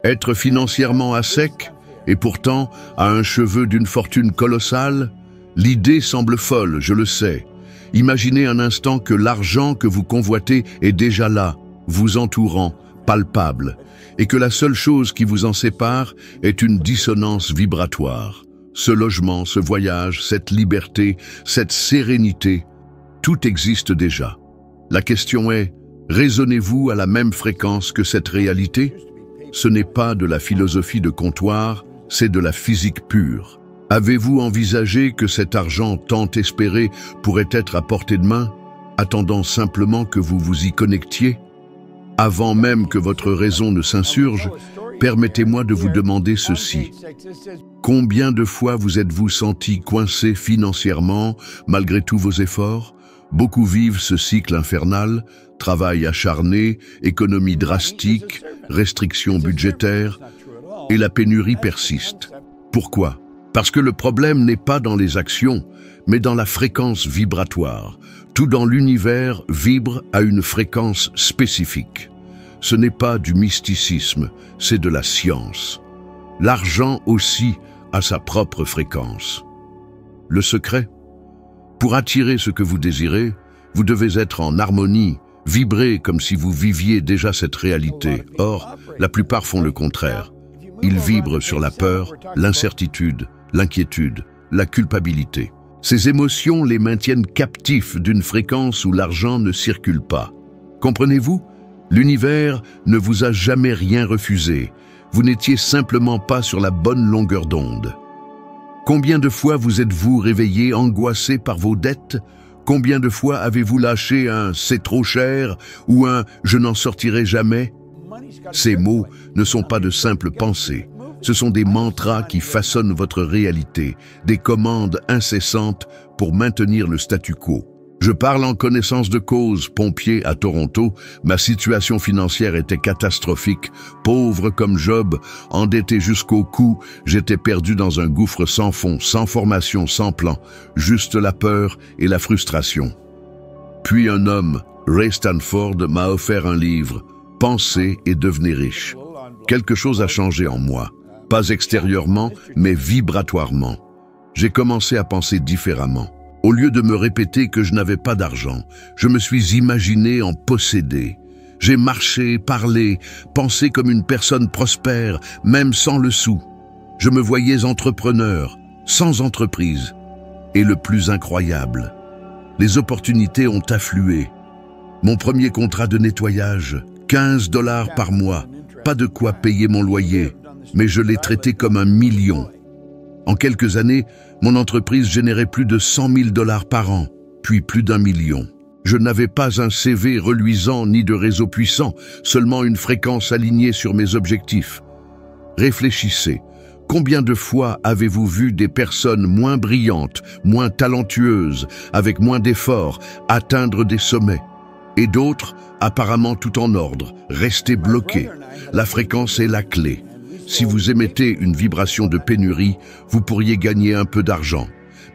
Être financièrement à sec et pourtant à un cheveu d'une fortune colossale? L'idée semble folle, je le sais. Imaginez un instant que l'argent que vous convoitez est déjà là, vous entourant, palpable, et que la seule chose qui vous en sépare est une dissonance vibratoire. Ce logement, ce voyage, cette liberté, cette sérénité, tout existe déjà. La question est, résonnez-vous à la même fréquence que cette réalité? Ce n'est pas de la philosophie de comptoir, c'est de la physique pure. Avez-vous envisagé que cet argent tant espéré pourrait être à portée de main, attendant simplement que vous vous y connectiez? Avant même que votre raison ne s'insurge, permettez-moi de vous demander ceci. Combien de fois vous êtes-vous senti coincé financièrement malgré tous vos efforts? Beaucoup vivent ce cycle infernal, travail acharné, économie drastique, restrictions budgétaires, et la pénurie persiste. Pourquoi? Parce que le problème n'est pas dans les actions, mais dans la fréquence vibratoire. Tout dans l'univers vibre à une fréquence spécifique. Ce n'est pas du mysticisme, c'est de la science. L'argent aussi a sa propre fréquence. Le secret? Pour attirer ce que vous désirez, vous devez être en harmonie, vibrer comme si vous viviez déjà cette réalité. Or, la plupart font le contraire. Ils vibrent sur la peur, l'incertitude, l'inquiétude, la culpabilité. Ces émotions les maintiennent captifs d'une fréquence où l'argent ne circule pas. Comprenez-vous? L'univers ne vous a jamais rien refusé. Vous n'étiez simplement pas sur la bonne longueur d'onde. Combien de fois vous êtes-vous réveillé angoissé par vos dettes? Combien de fois avez-vous lâché un « c'est trop cher » ou un « je n'en sortirai jamais » ? Ces mots ne sont pas de simples pensées. Ce sont des mantras qui façonnent votre réalité, des commandes incessantes pour maintenir le statu quo. Je parle en connaissance de cause, pompier à Toronto, ma situation financière était catastrophique, pauvre comme Job, endetté jusqu'au cou, j'étais perdu dans un gouffre sans fond, sans formation, sans plan, juste la peur et la frustration. Puis un homme, Ray Stanford, m'a offert un livre, Pensez et devenez riche. Quelque chose a changé en moi, pas extérieurement, mais vibratoirement. J'ai commencé à penser différemment. Au lieu de me répéter que je n'avais pas d'argent, je me suis imaginé en posséder. J'ai marché, parlé, pensé comme une personne prospère, même sans le sou. Je me voyais entrepreneur, sans entreprise. Et le plus incroyable, les opportunités ont afflué. Mon premier contrat de nettoyage, 15 $ par mois, pas de quoi payer mon loyer, mais je l'ai traité comme un million. En quelques années, mon entreprise générait plus de 100 000 $ par an, puis plus d'1 million. Je n'avais pas un CV reluisant ni de réseau puissant, seulement une fréquence alignée sur mes objectifs. Réfléchissez, combien de fois avez-vous vu des personnes moins brillantes, moins talentueuses, avec moins d'efforts, atteindre des sommets? Et d'autres, apparemment tout en ordre, rester bloqués. La fréquence est la clé. Si vous émettez une vibration de pénurie, vous pourriez gagner un peu d'argent,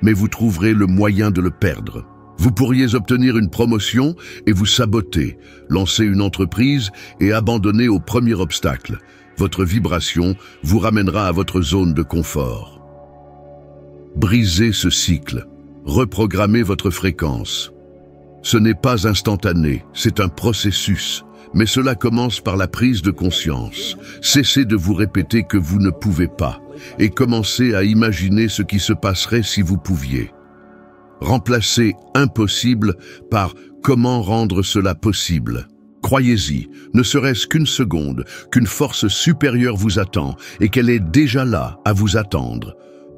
mais vous trouverez le moyen de le perdre. Vous pourriez obtenir une promotion et vous saboter, lancer une entreprise et abandonner au premier obstacle. Votre vibration vous ramènera à votre zone de confort. Brisez ce cycle. Reprogrammez votre fréquence. Ce n'est pas instantané, c'est un processus. Mais cela commence par la prise de conscience. Cessez de vous répéter que vous ne pouvez pas et commencez à imaginer ce qui se passerait si vous pouviez. Remplacez impossible par comment rendre cela possible. Croyez-y, ne serait-ce qu'une seconde, qu'une force supérieure vous attend et qu'elle est déjà là à vous attendre.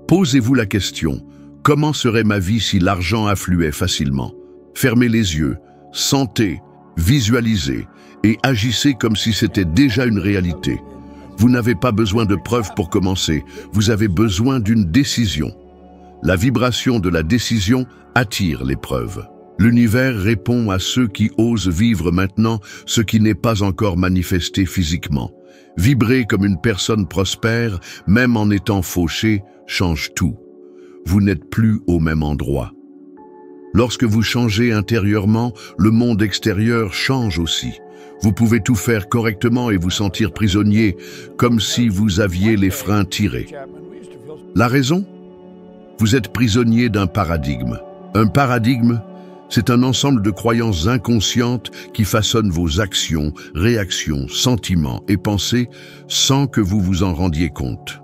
Posez-vous la question, comment serait ma vie si l'argent affluait facilement? Fermez les yeux, sentez, visualisez et agissez comme si c'était déjà une réalité. Vous n'avez pas besoin de preuves pour commencer, vous avez besoin d'une décision. La vibration de la décision attire les preuves. L'univers répond à ceux qui osent vivre maintenant ce qui n'est pas encore manifesté physiquement. Vibrer comme une personne prospère, même en étant fauché, change tout. Vous n'êtes plus au même endroit. Lorsque vous changez intérieurement, le monde extérieur change aussi. Vous pouvez tout faire correctement et vous sentir prisonnier, comme si vous aviez les freins tirés. La raison? Vous êtes prisonnier d'un paradigme. Un paradigme, c'est un ensemble de croyances inconscientes qui façonnent vos actions, réactions, sentiments et pensées sans que vous vous en rendiez compte.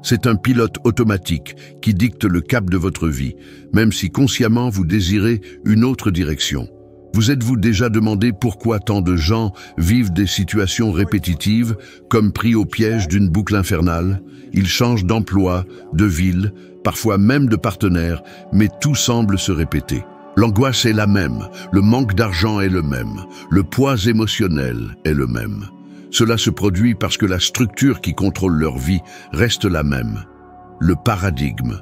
C'est un pilote automatique qui dicte le cap de votre vie, même si consciemment vous désirez une autre direction. Vous êtes-vous déjà demandé pourquoi tant de gens vivent des situations répétitives, comme pris au piège d'une boucle infernale? Ils changent d'emploi, de ville, parfois même de partenaire, mais tout semble se répéter. L'angoisse est la même, le manque d'argent est le même, le poids émotionnel est le même. Cela se produit parce que la structure qui contrôle leur vie reste la même. Le paradigme.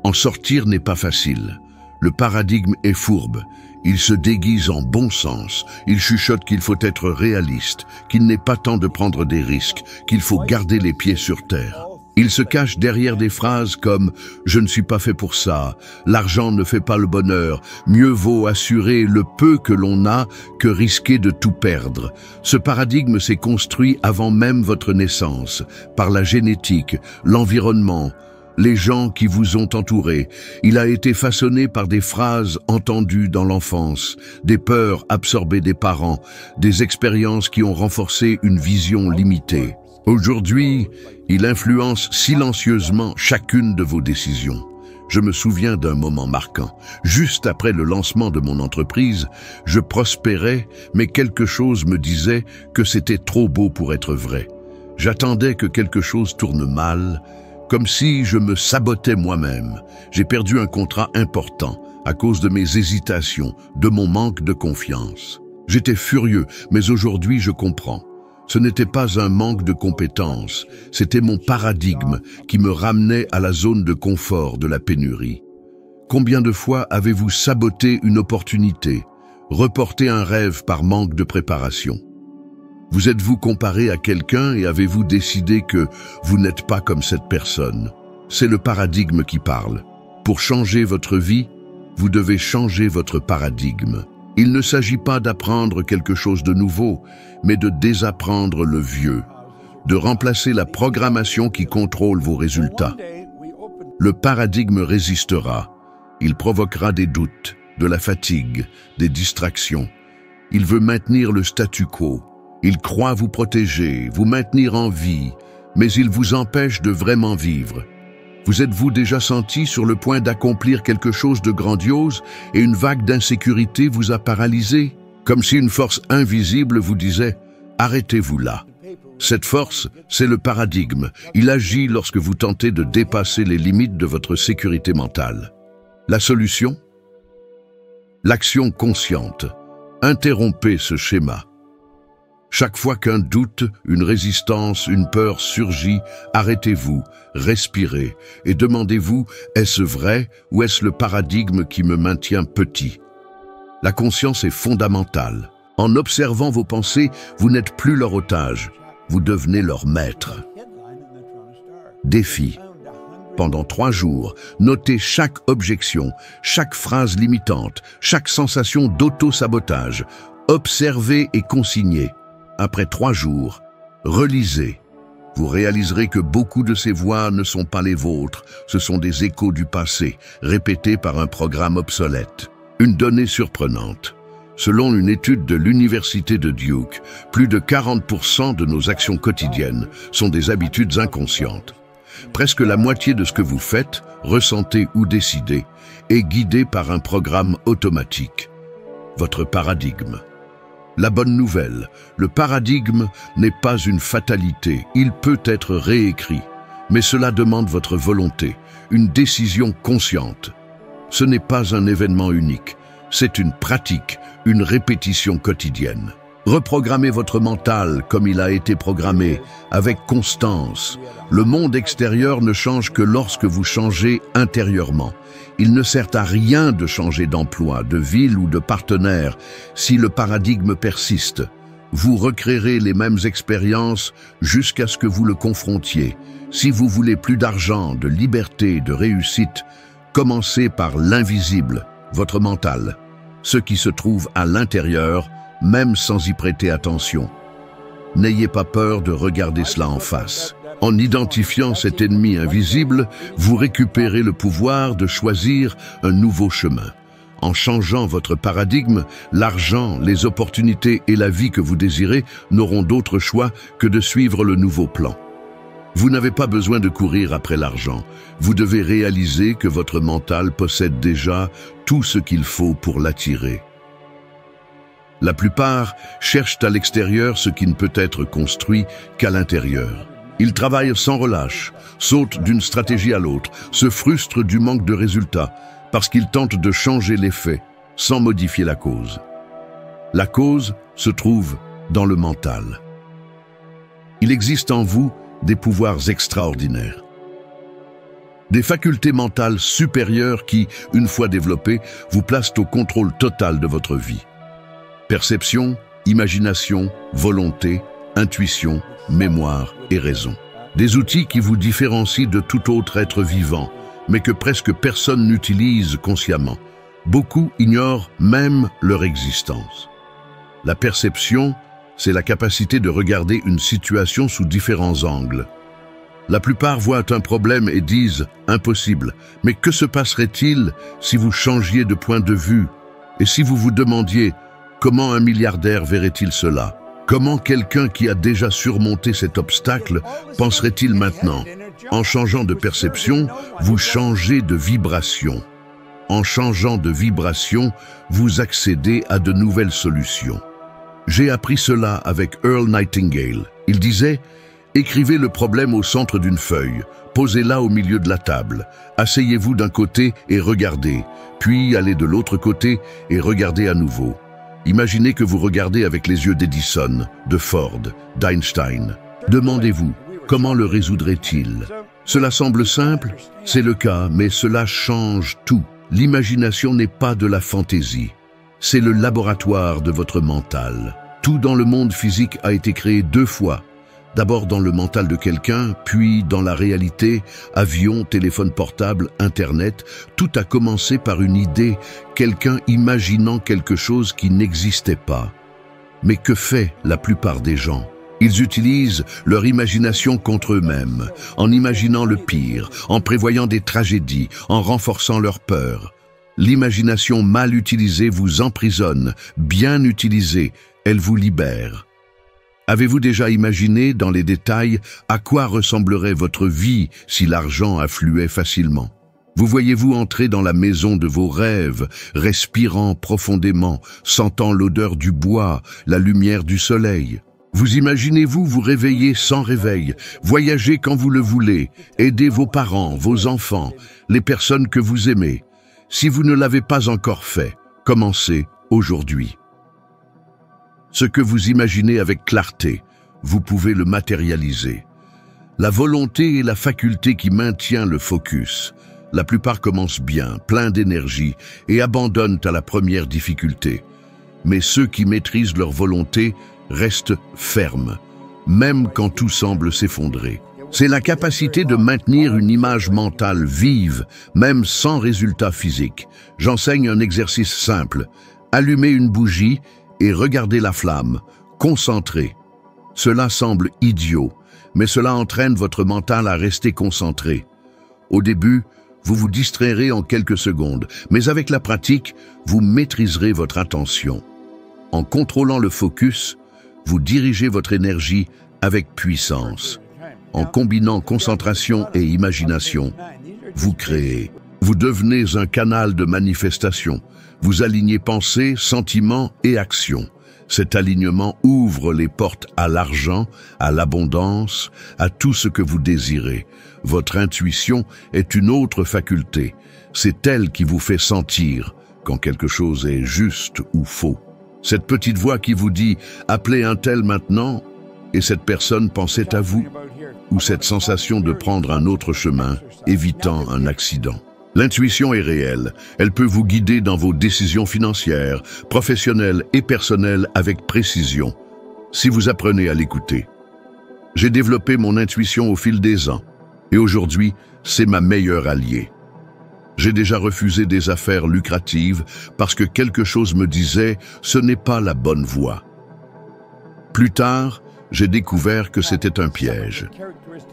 En sortir n'est pas facile. Le paradigme est fourbe. Il se déguise en bon sens. Il chuchote qu'il faut être réaliste, qu'il n'est pas temps de prendre des risques, qu'il faut garder les pieds sur terre. Il se cache derrière des phrases comme « je ne suis pas fait pour ça »,« l'argent ne fait pas le bonheur »,« mieux vaut assurer le peu que l'on a que risquer de tout perdre ». Ce paradigme s'est construit avant même votre naissance, par la génétique, l'environnement, les gens qui vous ont entouré. Il a été façonné par des phrases entendues dans l'enfance, des peurs absorbées des parents, des expériences qui ont renforcé une vision limitée. Aujourd'hui, il influence silencieusement chacune de vos décisions. Je me souviens d'un moment marquant. Juste après le lancement de mon entreprise, je prospérais, mais quelque chose me disait que c'était trop beau pour être vrai. J'attendais que quelque chose tourne mal, comme si je me sabotais moi-même. J'ai perdu un contrat important à cause de mes hésitations, de mon manque de confiance. J'étais furieux, mais aujourd'hui je comprends. Ce n'était pas un manque de compétences, c'était mon paradigme qui me ramenait à la zone de confort de la pénurie. Combien de fois avez-vous saboté une opportunité, reporté un rêve par manque de préparation? Vous êtes-vous comparé à quelqu'un et avez-vous décidé que vous n'êtes pas comme cette personne? C'est le paradigme qui parle. Pour changer votre vie, vous devez changer votre paradigme. Il ne s'agit pas d'apprendre quelque chose de nouveau, mais de désapprendre le vieux, de remplacer la programmation qui contrôle vos résultats. Le paradigme résistera. Il provoquera des doutes, de la fatigue, des distractions. Il veut maintenir le statu quo. Il croit vous protéger, vous maintenir en vie, mais il vous empêche de vraiment vivre. Vous êtes-vous déjà senti sur le point d'accomplir quelque chose de grandiose et une vague d'insécurité vous a paralysé? Comme si une force invisible vous disait « arrêtez-vous là ». Cette force, c'est le paradigme. Il agit lorsque vous tentez de dépasser les limites de votre sécurité mentale. La solution? L'action consciente. Interrompez ce schéma. Chaque fois qu'un doute, une résistance, une peur surgit, arrêtez-vous, respirez et demandez-vous, est-ce vrai ou est-ce le paradigme qui me maintient petit? La conscience est fondamentale. En observant vos pensées, vous n'êtes plus leur otage, vous devenez leur maître. Défi. Pendant 3 jours, notez chaque objection, chaque phrase limitante, chaque sensation d'auto-sabotage. Observez et consignez. Après 3 jours, relisez. Vous réaliserez que beaucoup de ces voix ne sont pas les vôtres, ce sont des échos du passé, répétés par un programme obsolète. Une donnée surprenante. Selon une étude de l'Université de Duke, plus de 40% de nos actions quotidiennes sont des habitudes inconscientes. Presque la moitié de ce que vous faites, ressentez ou décidez est guidée par un programme automatique. Votre paradigme. La bonne nouvelle, le paradigme n'est pas une fatalité, il peut être réécrit. Mais cela demande votre volonté, une décision consciente. Ce n'est pas un événement unique, c'est une pratique, une répétition quotidienne. Reprogrammez votre mental comme il a été programmé, avec constance. Le monde extérieur ne change que lorsque vous changez intérieurement. Il ne sert à rien de changer d'emploi, de ville ou de partenaire si le paradigme persiste. Vous recréerez les mêmes expériences jusqu'à ce que vous le confrontiez. Si vous voulez plus d'argent, de liberté, de réussite, commencez par l'invisible, votre mental. Ce qui se trouve à l'intérieur même sans y prêter attention. N'ayez pas peur de regarder cela en face. En identifiant cet ennemi invisible, vous récupérez le pouvoir de choisir un nouveau chemin. En changeant votre paradigme, l'argent, les opportunités et la vie que vous désirez n'auront d'autre choix que de suivre le nouveau plan. Vous n'avez pas besoin de courir après l'argent. Vous devez réaliser que votre mental possède déjà tout ce qu'il faut pour l'attirer. La plupart cherchent à l'extérieur ce qui ne peut être construit qu'à l'intérieur. Ils travaillent sans relâche, sautent d'une stratégie à l'autre, se frustrent du manque de résultats, parce qu'ils tentent de changer les faits, sans modifier la cause. La cause se trouve dans le mental. Il existe en vous des pouvoirs extraordinaires. Des facultés mentales supérieures qui, une fois développées, vous placent au contrôle total de votre vie. Perception, imagination, volonté, intuition, mémoire et raison. Des outils qui vous différencient de tout autre être vivant, mais que presque personne n'utilise consciemment. Beaucoup ignorent même leur existence. La perception, c'est la capacité de regarder une situation sous différents angles. La plupart voient un problème et disent « impossible ». Mais que se passerait-il si vous changiez de point de vue? Et si vous vous demandiez « comment un milliardaire verrait-il cela ?» Comment quelqu'un qui a déjà surmonté cet obstacle penserait-il maintenant? En changeant de perception, vous changez de vibration. En changeant de vibration, vous accédez à de nouvelles solutions. J'ai appris cela avec Earl Nightingale. Il disait « Écrivez le problème au centre d'une feuille, posez-la au milieu de la table, asseyez-vous d'un côté et regardez, puis allez de l'autre côté et regardez à nouveau. Imaginez que vous regardez avec les yeux d'Edison, de Ford, d'Einstein. Demandez-vous, comment le résoudrait-il? Cela semble simple, c'est le cas, mais cela change tout. L'imagination n'est pas de la fantaisie. C'est le laboratoire de votre mental. Tout dans le monde physique a été créé 2 fois. D'abord dans le mental de quelqu'un, puis dans la réalité, avion, téléphone portable, Internet, tout a commencé par une idée, quelqu'un imaginant quelque chose qui n'existait pas. Mais que fait la plupart des gens? Ils utilisent leur imagination contre eux-mêmes, en imaginant le pire, en prévoyant des tragédies, en renforçant leur peur. L'imagination mal utilisée vous emprisonne, bien utilisée, elle vous libère. Avez-vous déjà imaginé, dans les détails, à quoi ressemblerait votre vie si l'argent affluait facilement? Vous voyez-vous entrer dans la maison de vos rêves, respirant profondément, sentant l'odeur du bois, la lumière du soleil? Vous imaginez-vous vous réveiller sans réveil, voyager quand vous le voulez, aider vos parents, vos enfants, les personnes que vous aimez? Si vous ne l'avez pas encore fait, commencez aujourd'hui. Ce que vous imaginez avec clarté, vous pouvez le matérialiser. La volonté est la faculté qui maintient le focus. La plupart commencent bien, pleins d'énergie, et abandonnent à la première difficulté. Mais ceux qui maîtrisent leur volonté restent fermes, même quand tout semble s'effondrer. C'est la capacité de maintenir une image mentale vive, même sans résultat physique. J'enseigne un exercice simple. Allumez une bougie et regardez la flamme, concentré. Cela semble idiot, mais cela entraîne votre mental à rester concentré. Au début, vous vous distrairez en quelques secondes, mais avec la pratique, vous maîtriserez votre attention. En contrôlant le focus, vous dirigez votre énergie avec puissance. En combinant concentration et imagination, vous créez. Vous devenez un canal de manifestation. Vous alignez pensée, sentiments et actions. Cet alignement ouvre les portes à l'argent, à l'abondance, à tout ce que vous désirez. Votre intuition est une autre faculté. C'est elle qui vous fait sentir quand quelque chose est juste ou faux. Cette petite voix qui vous dit « appelez un tel maintenant » et cette personne pensait à vous, ou cette sensation de prendre un autre chemin, évitant un accident. L'intuition est réelle, elle peut vous guider dans vos décisions financières, professionnelles et personnelles avec précision, si vous apprenez à l'écouter. J'ai développé mon intuition au fil des ans, et aujourd'hui, c'est ma meilleure alliée. J'ai déjà refusé des affaires lucratives parce que quelque chose me disait « ce n'est pas la bonne voie ». Plus tard, j'ai découvert que c'était un piège.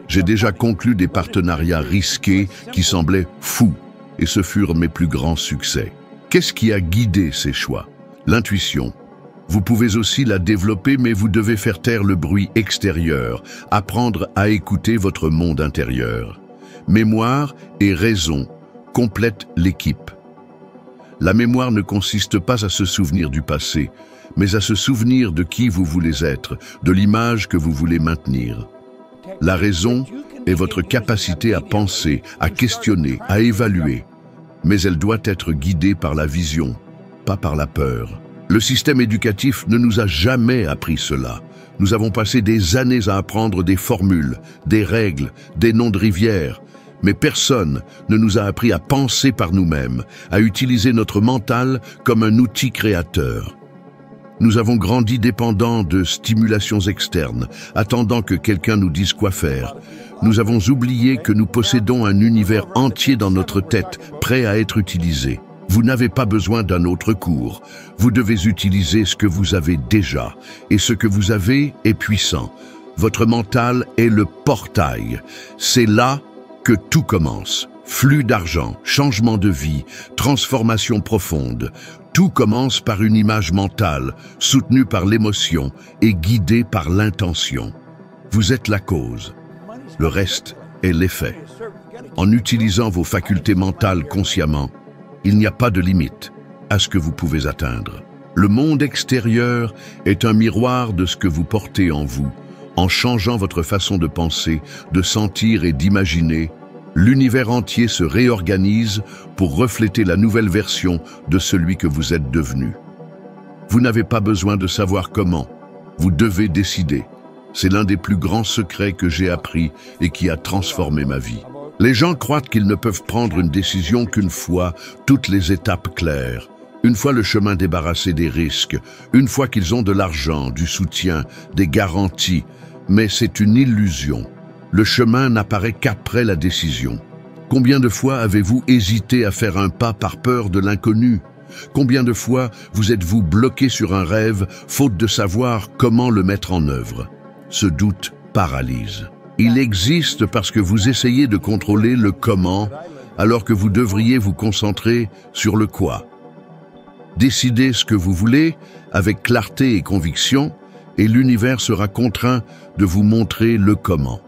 J'ai déjà conclu des partenariats risqués qui semblaient fous, et ce furent mes plus grands succès. Qu'est-ce qui a guidé ces choix? L'intuition. Vous pouvez aussi la développer, mais vous devez faire taire le bruit extérieur, apprendre à écouter votre monde intérieur. Mémoire et raison complètent l'équipe. La mémoire ne consiste pas à se souvenir du passé, mais à se souvenir de qui vous voulez être, de l'image que vous voulez maintenir. La raison est votre capacité à penser, à questionner, à évaluer, mais elle doit être guidée par la vision, pas par la peur. Le système éducatif ne nous a jamais appris cela. Nous avons passé des années à apprendre des formules, des règles, des noms de rivières, mais personne ne nous a appris à penser par nous-mêmes, à utiliser notre mental comme un outil créateur. Nous avons grandi dépendants de stimulations externes, attendant que quelqu'un nous dise quoi faire. Nous avons oublié que nous possédons un univers entier dans notre tête, prêt à être utilisé. Vous n'avez pas besoin d'un autre cours. Vous devez utiliser ce que vous avez déjà. Et ce que vous avez est puissant. Votre mental est le portail. C'est là que tout commence. Flux d'argent, changement de vie, transformation profonde. Tout commence par une image mentale, soutenue par l'émotion et guidée par l'intention. Vous êtes la cause. Le reste est l'effet. En utilisant vos facultés mentales consciemment, il n'y a pas de limite à ce que vous pouvez atteindre. Le monde extérieur est un miroir de ce que vous portez en vous. En changeant votre façon de penser, de sentir et d'imaginer, l'univers entier se réorganise pour refléter la nouvelle version de celui que vous êtes devenu. Vous n'avez pas besoin de savoir comment. Vous devez décider. C'est l'un des plus grands secrets que j'ai appris et qui a transformé ma vie. Les gens croient qu'ils ne peuvent prendre une décision qu'une fois toutes les étapes claires, une fois le chemin débarrassé des risques, une fois qu'ils ont de l'argent, du soutien, des garanties. Mais c'est une illusion. Le chemin n'apparaît qu'après la décision. Combien de fois avez-vous hésité à faire un pas par peur de l'inconnu? Combien de fois vous êtes-vous bloqué sur un rêve, faute de savoir comment le mettre en œuvre? Ce doute paralyse. Il existe parce que vous essayez de contrôler le comment, alors que vous devriez vous concentrer sur le quoi. Décidez ce que vous voulez avec clarté et conviction, et l'univers sera contraint de vous montrer le comment.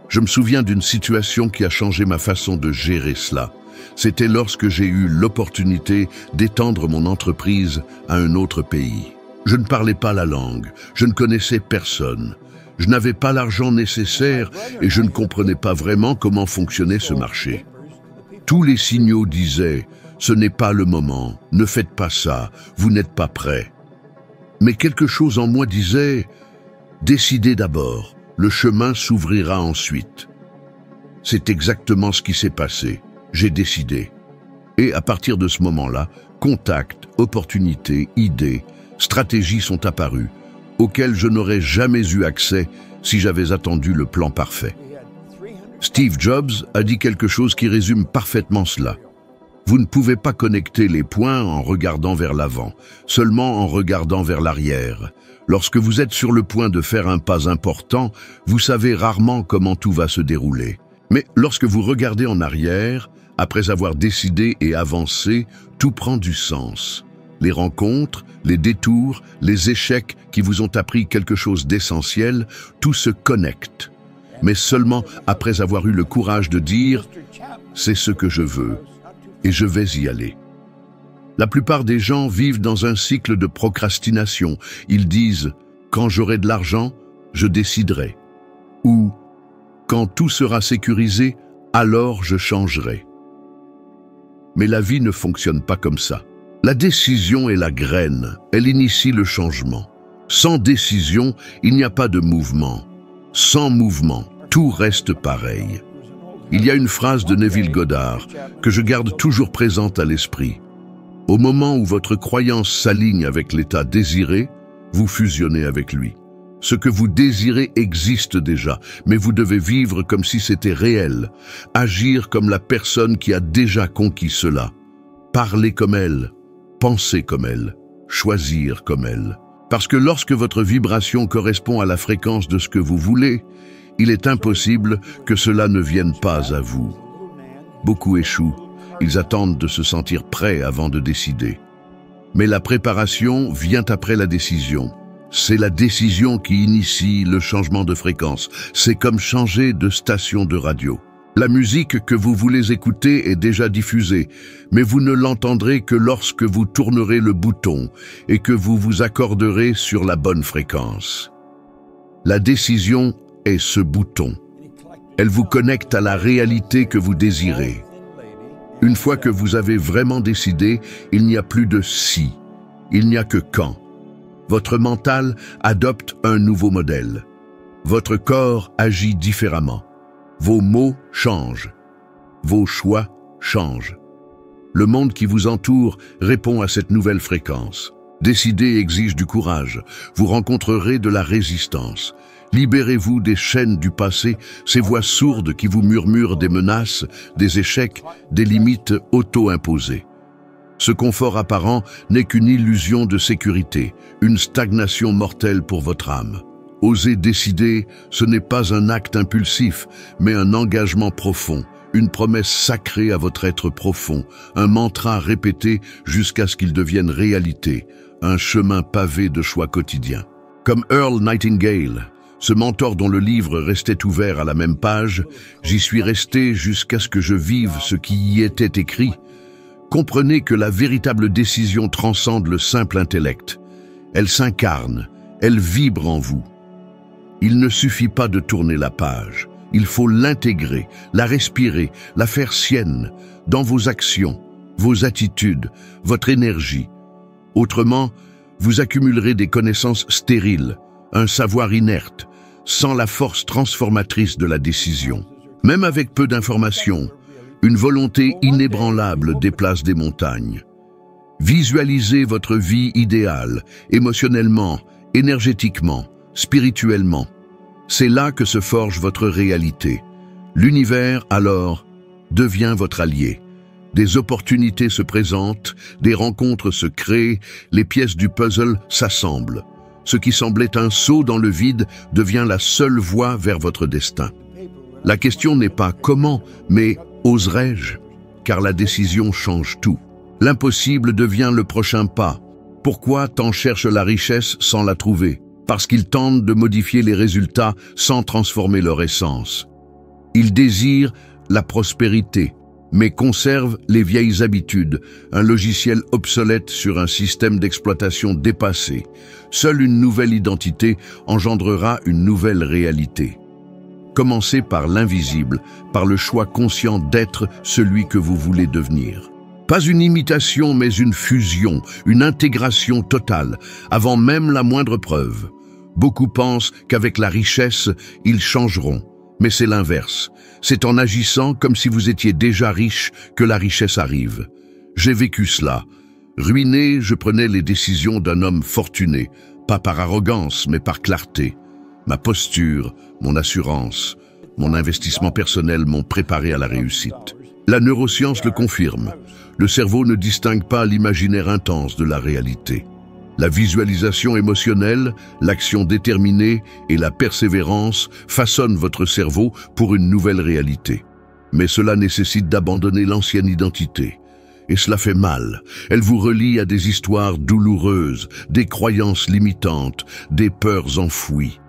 Je me souviens d'une situation qui a changé ma façon de gérer cela. C'était lorsque j'ai eu l'opportunité d'étendre mon entreprise à un autre pays. Je ne parlais pas la langue, je ne connaissais personne. Je n'avais pas l'argent nécessaire et je ne comprenais pas vraiment comment fonctionnait ce marché. Tous les signaux disaient « ce n'est pas le moment, ne faites pas ça, vous n'êtes pas prêt ». Mais quelque chose en moi disait « décidez d'abord, le chemin s'ouvrira ensuite ». C'est exactement ce qui s'est passé. J'ai décidé. Et à partir de ce moment-là, contacts, opportunités, idées, stratégies sont apparues, auxquelles je n'aurais jamais eu accès si j'avais attendu le plan parfait. Steve Jobs a dit quelque chose qui résume parfaitement cela. Vous ne pouvez pas connecter les points en regardant vers l'avant, seulement en regardant vers l'arrière. Lorsque vous êtes sur le point de faire un pas important, vous savez rarement comment tout va se dérouler. Mais lorsque vous regardez en arrière, après avoir décidé et avancé, tout prend du sens. Les rencontres, les détours, les échecs qui vous ont appris quelque chose d'essentiel, tout se connecte. Mais seulement après avoir eu le courage de dire « c'est ce que je veux et je vais y aller ». La plupart des gens vivent dans un cycle de procrastination. Ils disent « quand j'aurai de l'argent, je déciderai » ou « quand tout sera sécurisé, alors je changerai ». Mais la vie ne fonctionne pas comme ça. La décision est la graine, elle initie le changement. Sans décision, il n'y a pas de mouvement. Sans mouvement, tout reste pareil. Il y a une phrase de Neville Goddard que je garde toujours présente à l'esprit. Au moment où votre croyance s'aligne avec l'état désiré, vous fusionnez avec lui. Ce que vous désirez existe déjà, mais vous devez vivre comme si c'était réel, agir comme la personne qui a déjà conquis cela, parler comme elle, penser comme elle, choisir comme elle. Parce que lorsque votre vibration correspond à la fréquence de ce que vous voulez, il est impossible que cela ne vienne pas à vous. Beaucoup échouent, ils attendent de se sentir prêts avant de décider. Mais la préparation vient après la décision. C'est la décision qui initie le changement de fréquence. C'est comme changer de station de radio. La musique que vous voulez écouter est déjà diffusée, mais vous ne l'entendrez que lorsque vous tournerez le bouton et que vous vous accorderez sur la bonne fréquence. La décision est ce bouton. Elle vous connecte à la réalité que vous désirez. Une fois que vous avez vraiment décidé, il n'y a plus de si, il n'y a que quand. Votre mental adopte un nouveau modèle. Votre corps agit différemment. Vos mots changent. Vos choix changent. Le monde qui vous entoure répond à cette nouvelle fréquence. Décider exige du courage. Vous rencontrerez de la résistance. Libérez-vous des chaînes du passé, ces voix sourdes qui vous murmurent des menaces, des échecs, des limites auto-imposées. Ce confort apparent n'est qu'une illusion de sécurité, une stagnation mortelle pour votre âme. Oser décider, ce n'est pas un acte impulsif, mais un engagement profond, une promesse sacrée à votre être profond, un mantra répété jusqu'à ce qu'il devienne réalité, un chemin pavé de choix quotidiens. Comme Earl Nightingale, ce mentor dont le livre restait ouvert à la même page, j'y suis resté jusqu'à ce que je vive ce qui y était écrit. Comprenez que la véritable décision transcende le simple intellect. Elle s'incarne, elle vibre en vous. Il ne suffit pas de tourner la page, il faut l'intégrer, la respirer, la faire sienne, dans vos actions, vos attitudes, votre énergie. Autrement, vous accumulerez des connaissances stériles, un savoir inerte, sans la force transformatrice de la décision. Même avec peu d'informations, une volonté inébranlable déplace des montagnes. Visualisez votre vie idéale, émotionnellement, énergétiquement, spirituellement. C'est là que se forge votre réalité. L'univers, alors, devient votre allié. Des opportunités se présentent, des rencontres se créent, les pièces du puzzle s'assemblent. Ce qui semblait un saut dans le vide devient la seule voie vers votre destin. La question n'est pas comment, mais oserais-je? Car la décision change tout. L'impossible devient le prochain pas. Pourquoi tant cherchent la richesse sans la trouver? Parce qu'ils tentent de modifier les résultats sans transformer leur essence. Ils désirent la prospérité, mais conservent les vieilles habitudes, un logiciel obsolète sur un système d'exploitation dépassé. Seule une nouvelle identité engendrera une nouvelle réalité. Commencez par l'invisible, par le choix conscient d'être celui que vous voulez devenir. Pas une imitation, mais une fusion, une intégration totale, avant même la moindre preuve. Beaucoup pensent qu'avec la richesse, ils changeront. Mais c'est l'inverse. C'est en agissant comme si vous étiez déjà riche que la richesse arrive. J'ai vécu cela. Ruiné, je prenais les décisions d'un homme fortuné, pas par arrogance, mais par clarté. Ma posture, mon assurance, mon investissement personnel m'ont préparé à la réussite. La neuroscience le confirme. Le cerveau ne distingue pas l'imaginaire intense de la réalité. La visualisation émotionnelle, l'action déterminée et la persévérance façonnent votre cerveau pour une nouvelle réalité. Mais cela nécessite d'abandonner l'ancienne identité. Et cela fait mal. Elle vous relie à des histoires douloureuses, des croyances limitantes, des peurs enfouies.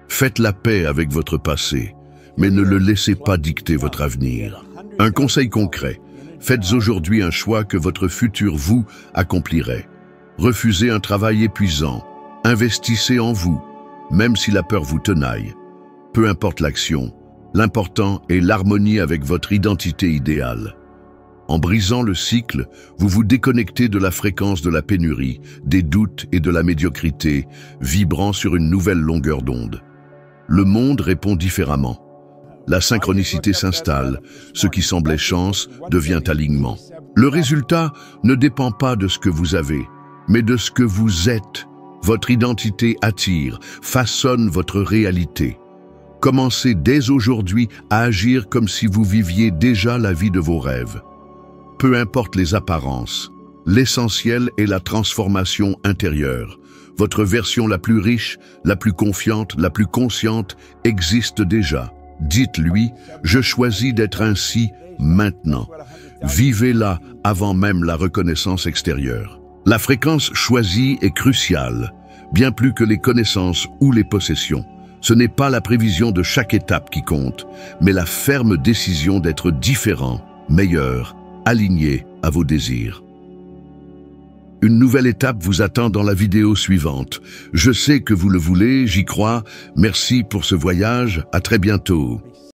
Faites la paix avec votre passé, mais ne le laissez pas dicter votre avenir. Un conseil concret. Faites aujourd'hui un choix que votre futur vous accomplirait. Refusez un travail épuisant. Investissez en vous, même si la peur vous tenaille. Peu importe l'action, l'important est l'harmonie avec votre identité idéale. En brisant le cycle, vous vous déconnectez de la fréquence de la pénurie, des doutes et de la médiocrité, vibrant sur une nouvelle longueur d'onde. Le monde répond différemment. La synchronicité s'installe, ce qui semblait chance devient alignement. Le résultat ne dépend pas de ce que vous avez, mais de ce que vous êtes. Votre identité attire, façonne votre réalité. Commencez dès aujourd'hui à agir comme si vous viviez déjà la vie de vos rêves. Peu importe les apparences, l'essentiel est la transformation intérieure. Votre version la plus riche, la plus confiante, la plus consciente existe déjà. Dites-lui, je choisis d'être ainsi maintenant. Vivez-la avant même la reconnaissance extérieure. La fréquence choisie est cruciale, bien plus que les connaissances ou les possessions. Ce n'est pas la prévision de chaque étape qui compte, mais la ferme décision d'être différent, meilleur, aligné à vos désirs. Une nouvelle étape vous attend dans la vidéo suivante. Je sais que vous le voulez, j'y crois. Merci pour ce voyage, à très bientôt.